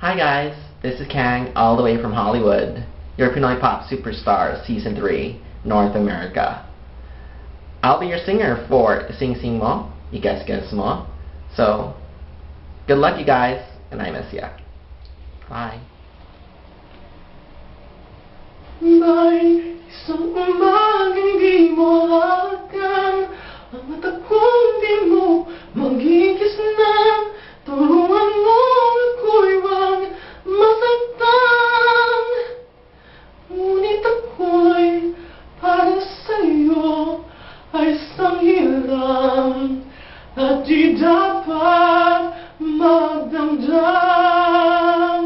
Hi guys, this is Kang, all the way from Hollywood, your Pinoy Pop Superstar Season 3, North America. I'll be your singer for Sing Sing Mo, I-Guess Mo. So, good luck you guys, and I miss ya. Bye. May isang umagang di mo hawakan ang mata kong di mo magkikisnan. Tulungan mo ako'y wag masaktan. Ngunit ako'y para sa'yo ay isang hiram at di dapat magdamdam.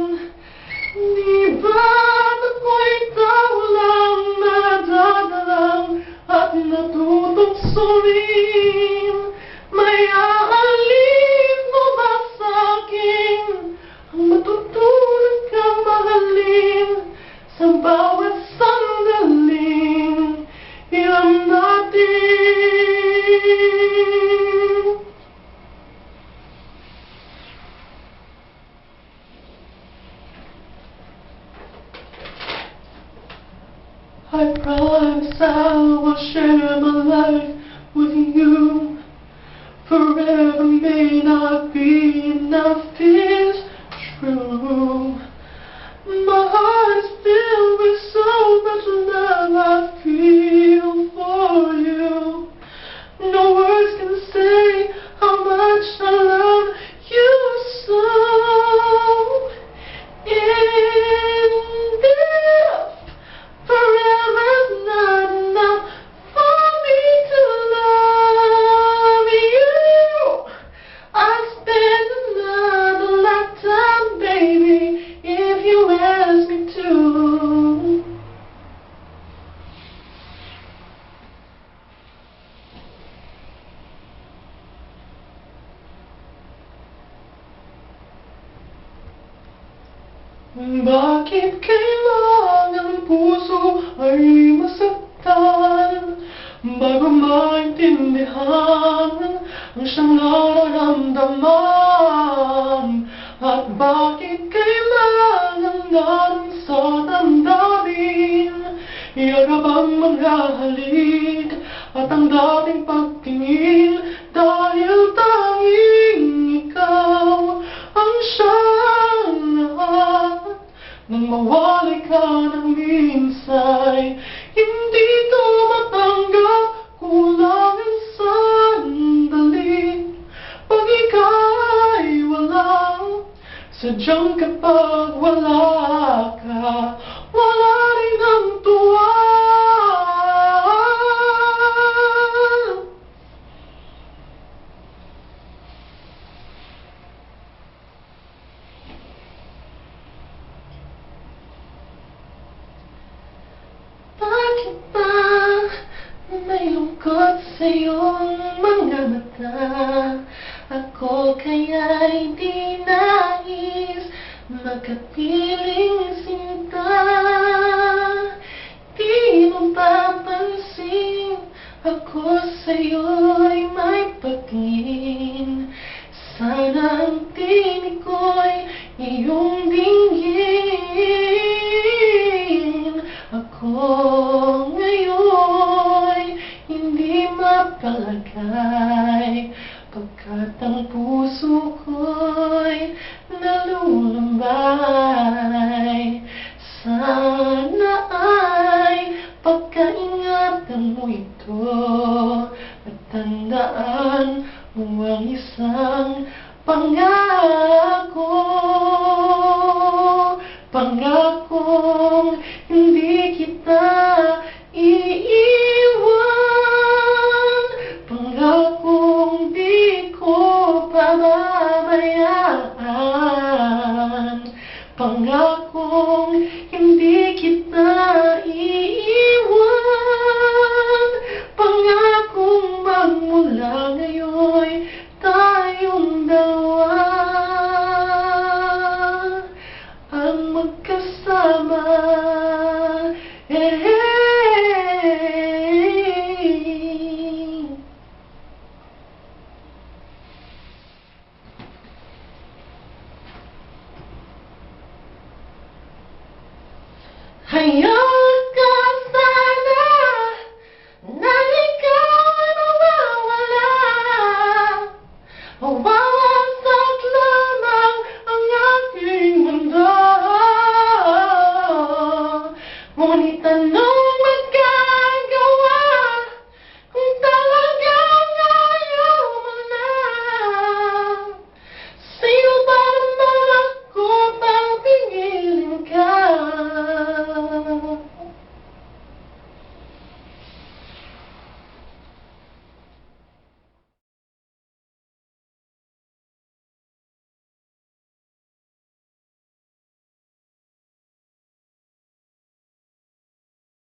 Di ba't ako'y ikaw lang nadadalang at natutungsolin? May aalin mo ba sa'kin ang matutunan kang mahalin sa bawat sandaling hiram natin? I promise I will share my life with you. Forever may not be enough, is true. My heart is filled with so much love I feel for you. No words can say how much I love you so. Forever's not enough for me to love you. I'd spend another lifetime, baby, if you ask me to. Bakit kailangan puso ay masaktan bago maintindihan ang siyang nararamdaman? At bakit kailangan natin sa damdamin yakap ang mga halik at ang dating pagtingin? Dahil tanging ikaw ang siyang lahat. Nang mawalay ka ng minsay, hindi to matanggap, kulang ang sandali. Pag ika'y wala, sadyang kapag wala ka, wala rin ang tuwa. Bakit ba may lungkot sa iyong mga mata? Ako kaya'y di nais makapiling sinta. Di mo papansin ako sa'yo'y may pagtingin. Sana ang tinig ko'y iyong dinggin. Ako ngayon hindi mapalagay, pagkat ang puso ko'y nalulumbay. Sana ay pagkaingatan mo ito at tandaan mo ang isang pangako. Pangakong hindi kita iiwan. Pangakong di ko pababayaan. Pangakong hindi kita iiwan. Pangakong magmula ngayon tayong dalawa ang magkasama. Hiya!